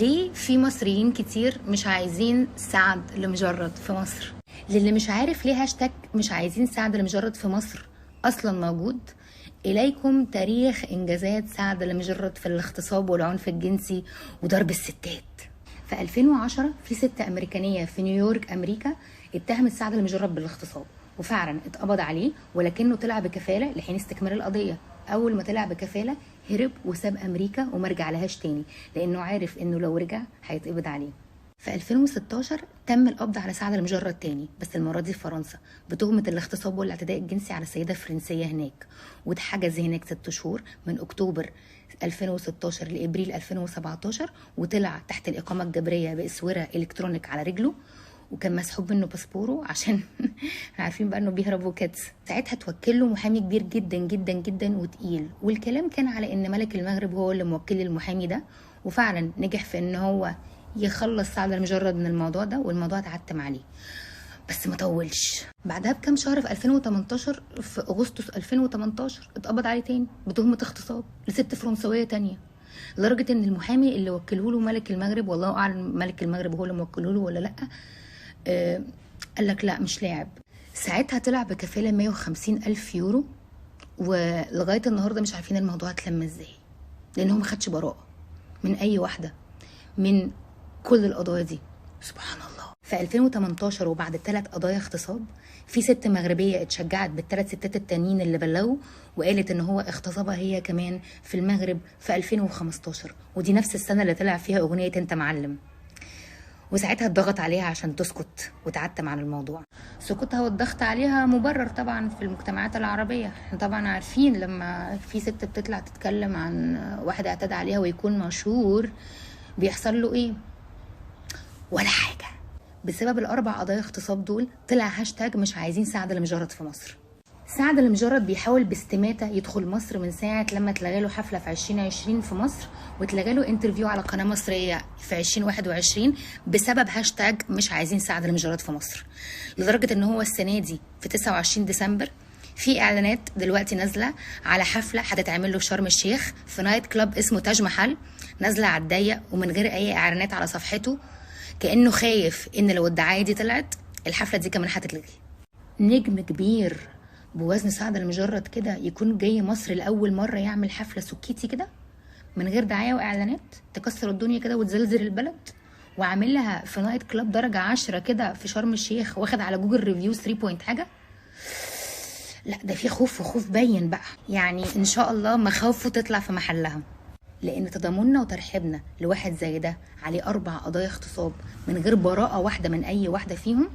ليه في مصريين كتير مش عايزين سعد لمجرد في مصر؟ للي مش عارف ليه هاشتاج مش عايزين سعد لمجرد في مصر اصلا موجود، اليكم تاريخ انجازات سعد لمجرد في الاغتصاب والعنف الجنسي وضرب الستات. في 2010 في ست امريكانيه في نيويورك امريكا اتهمت سعد لمجرد بالاغتصاب، وفعلا اتقبض عليه ولكنه طلع بكفاله لحين استكمال القضيه. اول ما طلع بكفاله هرب وساب امريكا وما رجع لهاش تاني، لانه عارف انه لو رجع هيتقبض عليه. في 2016 تم القبض على سعد المجرد تاني، بس المره دي في فرنسا بتهمه الاغتصاب والاعتداء الجنسي على سيده فرنسيه هناك، واتحجز هناك 6 شهور من اكتوبر 2016 لابريل 2017، وطلع تحت الاقامه الجبريه باسوره الكترونيك على رجله، وكان مسحوب منه باسبوره عشان عارفين بقى انه بيهرب وكاتس. ساعتها توكل له محامي كبير جدا جدا جدا وتقيل، والكلام كان على ان ملك المغرب هو اللي موكل المحامي ده، وفعلا نجح في ان هو يخلص سعد المجرد من الموضوع ده، والموضوع اتعتم عليه بس ما طولش. بعدها بكام شهر في 2018 في اغسطس 2018 اتقبض عليه تاني بتهمه اغتصاب لست فرنسويه تانية، لدرجه ان المحامي اللي وكله له ملك المغرب، والله اعلم ملك المغرب هو اللي موكله له ولا لا، قال لك لا مش لاعب. ساعتها طلع بكفاله 150,000 يورو، ولغايه النهارده مش عارفين الموضوع اتلم ازاي، لان هو ما خدش براءه من اي واحده من كل القضايا دي. سبحان الله. في 2018 وبعد 3 قضايا اغتصاب، في ست مغربيه اتشجعت بالثلاث ستات التانيين اللي بلغوا، وقالت ان هو اغتصبها هي كمان في المغرب في 2015، ودي نفس السنه اللي طلع فيها اغنيه انت معلم، وساعتها اتضغط عليها عشان تسكت وتعتم عن الموضوع. سكوتها والضغط عليها مبرر طبعا في المجتمعات العربية. احنا طبعا عارفين لما في ست بتطلع تتكلم عن واحد اعتدى عليها ويكون مشهور بيحصل له ايه؟ ولا حاجة. بسبب ال4 قضايا اغتصاب دول طلع هاشتاج مش عايزين سعد المجرد في مصر. سعد المجرد بيحاول باستماتة يدخل مصر من ساعة لما اتلغاله حفلة في 2020 في مصر، واتلغاله انترفيو على قناة مصرية في 2021 بسبب هاشتاج مش عايزين سعد المجرد في مصر، لدرجة ان هو السنة دي في 29 ديسمبر في اعلانات دلوقتي نازلة على حفلة هتتعمل له في شرم الشيخ في نايت كلاب اسمه تاج محل، نازلة على الضيق ومن غير اي اعلانات على صفحته، كأنه خايف ان لو الدعاية دي طلعت الحفلة دي كمان هتتلغي. نجم كبير بوزن سعد المجرد كده يكون جاي مصر لأول مرة يعمل حفلة سكيتي كده من غير دعاية وإعلانات تكسر الدنيا كده وتزلزل البلد، وعامل لها في نايت كلاب درجة 10 كده في شرم الشيخ، واخد على جوجل ريفيو 3 بوينت حاجة. لا ده في خوف، وخوف باين بقى، يعني إن شاء الله مخاوفه تطلع في محلها، لأن تضامننا وترحيبنا لواحد زي ده عليه 4 قضايا اغتصاب من غير براءة واحدة من أي واحدة فيهم،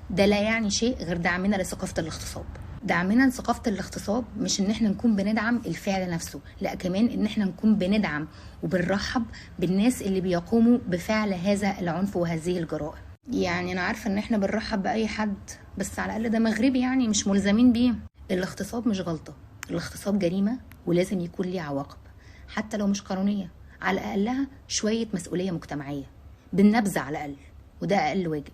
ده لا يعني شيء غير دعمنا لثقافة الاغتصاب. دعمنا لثقافة الاغتصاب مش ان احنا نكون بندعم الفعل نفسه، لا كمان ان احنا نكون بندعم وبنرحب بالناس اللي بيقوموا بفعل هذا العنف وهذه الجرائم. يعني انا عارفة ان احنا بنرحب بأي حد، بس على الاقل ده مغربي يعني مش ملزمين بيه. الاغتصاب مش غلطة، الاغتصاب جريمة ولازم يكون ليه عواقب، حتى لو مش قانونية، على اقلها شوية مسؤولية مجتمعية بالنبذ على الاقل، وده اقل واجب.